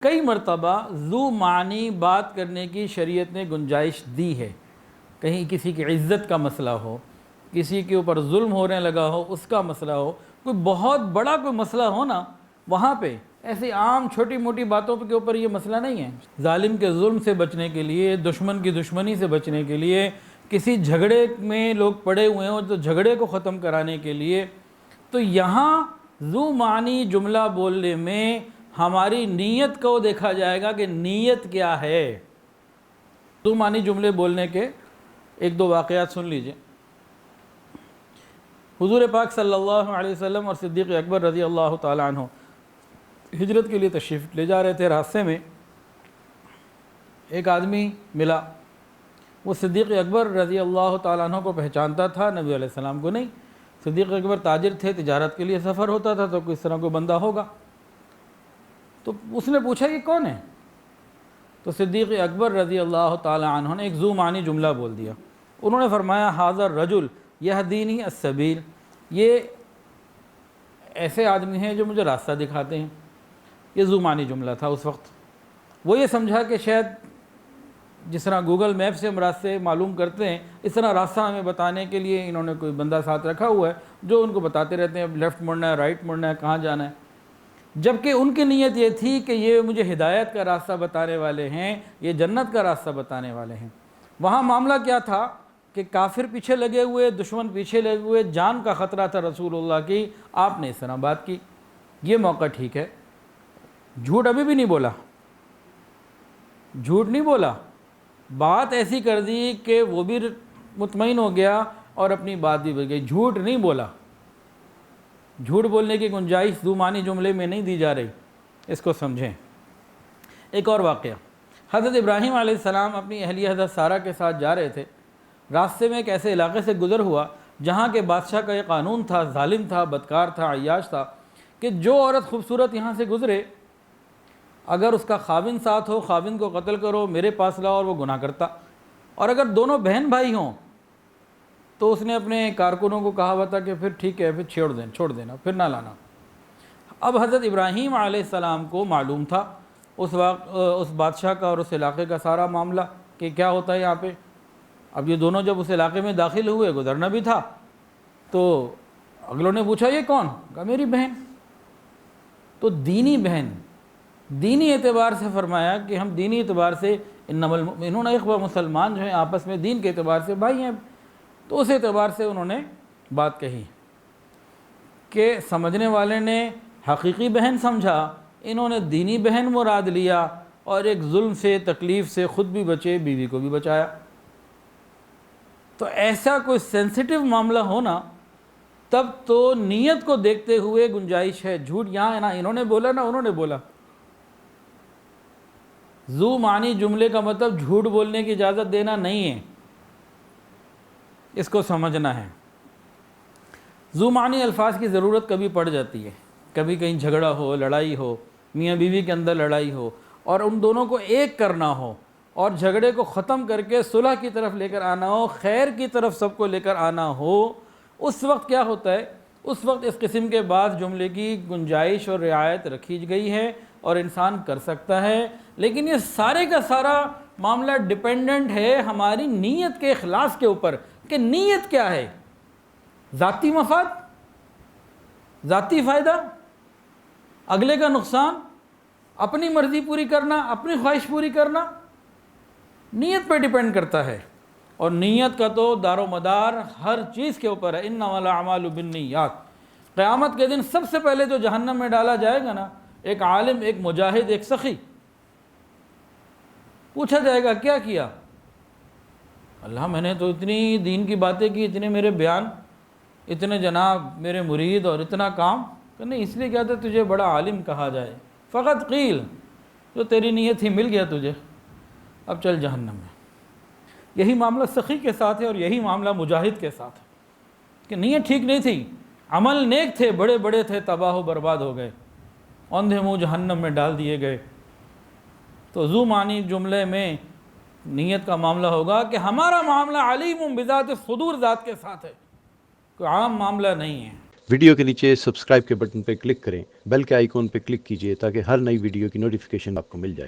کئی مرتبہ ذو معنی بات کرنے کی شریعت نے گنجائش دی ہے۔ کہیں کسی کی عزت کا مسئلہ ہو، کسی کے اوپر ظلم ہونے لگا ہو، اس کا مسئلہ ہو، کوئی بہت بڑا کوئی مسئلہ ہو نا، وہاں پہ ایسی عام چھوٹی موٹی باتوں کے اوپر یہ مسئلہ نہیں ہے۔ ظالم کے ظلم سے بچنے کے لیے، دشمن کی دشمنی سے بچنے کے لیے، کسی جھگڑے میں لوگ پڑے ہوئے ہوں تو جھگڑے کو ختم کرانے کے لیے، تو یہاں ذو معنی جملہ بولنے میں ہماری نیت کو دیکھا جائے گا کہ نیت کیا ہے۔ ذو معنی جملے بولنے کے ایک دو واقعات سن لیجئے۔ حضور پاک صلی اللہ علیہ وسلم اور صدیق اکبر رضی اللہ تعالیٰ عنہ ہجرت کے لیے تشریف لے جا رہے تھے۔ راستے میں ایک آدمی ملا، وہ صدیق اکبر رضی اللہ تعالیٰ عنہ کو پہچانتا تھا، نبی علیہ السلام کو نہیں۔ صدیق اکبر تاجر تھے، تجارت کے لیے سفر ہوتا تھا تو کس طرح کوئی بندہ ہوگا، تو اس نے پوچھا یہ کون ہے؟ تو صدیق اکبر رضی اللہ تعالیٰ عنہ نے ایک ذو معنی جملہ بول دیا۔ انہوں نے فرمایا ھذا الرجل یہدینی السبیل، یہ ایسے آدمی ہیں جو مجھے راستہ دکھاتے ہیں۔ یہ ذو معنی جملہ تھا اس وقت۔ وہ یہ سمجھا کہ شاید جس طرح گوگل میپ سے ہم راستے معلوم کرتے ہیں، اس طرح راستہ ہمیں بتانے کے لیے انہوں نے کوئی بندہ ساتھ رکھا ہوا ہے جو ان کو بتاتے رہتے ہیں اب لیفٹ مڑنا ہے، رائٹ مڑنا ہے، کہاں جانا ہے۔ جبکہ ان کی نیت یہ تھی کہ یہ مجھے ہدایت کا راستہ بتانے والے ہیں، یہ جنت کا راستہ بتانے والے ہیں۔ وہاں معاملہ کیا تھا کہ کافر پیچھے لگے ہوئے، دشمن پیچھے لگے ہوئے، جان کا خطرہ تھا رسول اللہ کی۔ آپ نے اس طرح بات کی، یہ موقع ٹھیک ہے، جھوٹ ابھی بھی نہیں بولا، جھوٹ نہیں بولا، بات ایسی کر دی کہ وہ بھی مطمئن ہو گیا اور اپنی بات بھی بچ گئی، جھوٹ نہیں بولا۔ جھوٹ بولنے کی گنجائش ذو معنی جملے میں نہیں دی جا رہی، اس کو سمجھیں۔ ایک اور واقعہ، حضرت ابراہیم علیہ السلام اپنی اہلیہ حضرت سارہ کے ساتھ جا رہے تھے۔ راستے میں ایک ایسے علاقے سے گزر ہوا جہاں کے بادشاہ کا یہ قانون تھا، ظالم تھا، بدکار تھا، عیاش تھا، کہ جو عورت خوبصورت یہاں سے گزرے، اگر اس کا خاوند ساتھ ہو، خاوند کو قتل کرو، میرے پاس لاؤ، اور وہ گناہ کرتا۔ اور اگر دونوں بہن بھائی ہوں تو اس نے اپنے کارکنوں کو کہا ہوا تھا کہ پھر ٹھیک ہے، پھر چھوڑ دینا، پھر نہ لانا۔ اب حضرت ابراہیم علیہ السلام کو معلوم تھا اس وقت اس بادشاہ کا اور اس علاقے کا سارا معاملہ کہ کیا ہوتا ہے یہاں پہ۔ اب یہ دونوں جب اس علاقے میں داخل ہوئے، گزرنا بھی تھا، تو اگلوں نے پوچھا یہ کون؟ کہا میری بہن۔ تو دینی بہن، دینی اعتبار سے فرمایا کہ ہم دینی اعتبار سے انما المؤمنون اخوہ، مسلمان جو ہیں آپس میں دین کے اعتبار سے بھائی ہیں، تو اس اعتبار سے انہوں نے بات کہی کہ سمجھنے والے نے حقیقی بہن سمجھا، انہوں نے دینی بہن مراد لیا، اور ایک ظلم سے، تکلیف سے خود بھی بچے، بیوی کو بھی بچایا۔ تو ایسا کوئی سینسٹیو معاملہ ہونا، تب تو نیت کو دیکھتے ہوئے گنجائش ہے۔ جھوٹ یہاں نہ انہوں نے بولا نہ انہوں نے بولا۔ ذو معنی جملے کا مطلب جھوٹ بولنے کی اجازت دینا نہیں ہے، اس کو سمجھنا ہے۔ ذو معنی الفاظ کی ضرورت کبھی پڑ جاتی ہے، کبھی کہیں جھگڑا ہو، لڑائی ہو، میاں بیوی کے اندر لڑائی ہو، اور ان دونوں کو ایک کرنا ہو اور جھگڑے کو ختم کر کے صلح کی طرف لے کر آنا ہو، خیر کی طرف سب کو لے کر آنا ہو، اس وقت کیا ہوتا ہے؟ اس وقت اس قسم کے بعض جملے کی گنجائش اور رعایت رکھی گئی ہے اور انسان کر سکتا ہے، لیکن یہ سارے کا سارا معاملہ ڈیپینڈنٹ ہے ہماری نیت کے اخلاص کے اوپر کہ نیت کیا ہے۔ ذاتی مفاد، ذاتی فائدہ، اگلے کا نقصان، اپنی مرضی پوری کرنا، اپنی خواہش پوری کرنا، نیت پہ ڈیپینڈ کرتا ہے۔ اور نیت کا تو دار و مدار ہر چیز کے اوپر ہے۔ انما الاعمال بالنیات۔ قیامت کے دن سب سے پہلے جو جہنم میں ڈالا جائے گا نا، ایک عالم، ایک مجاہد، ایک سخی، پوچھا جائے گا کیا کیا؟ اللہ میں نے تو اتنی دین کی باتیں کی، اتنے میرے بیان، اتنے جناب میرے مرید، اور اتنا کام، کہ نہیں اس لیے کیا تھا تجھے بڑا عالم کہا جائے، فقط قیل، جو تیری نیت تھی مل گیا تجھے، اب چل جہنم میں۔ یہی معاملہ سخی کے ساتھ ہے اور یہی معاملہ مجاہد کے ساتھ ہے کہ نیت ٹھیک نہیں تھی، عمل نیک تھے، بڑے بڑے تھے، تباہ و برباد ہو گئے، اوندھے منہ جہنم میں ڈال دیے گئے۔ تو ذو معنی جملے میں نیت کا معاملہ ہوگا کہ ہمارا معاملہ علیم بذات الصدور ذات کے ساتھ ہے، کوئی عام معاملہ نہیں ہے۔ ویڈیو کے نیچے سبسکرائب کے بٹن پہ کلک کریں، بیل کے آئیکن پہ کلک کیجئے تاکہ ہر نئی ویڈیو کی نوٹیفیکیشن آپ کو مل جائے۔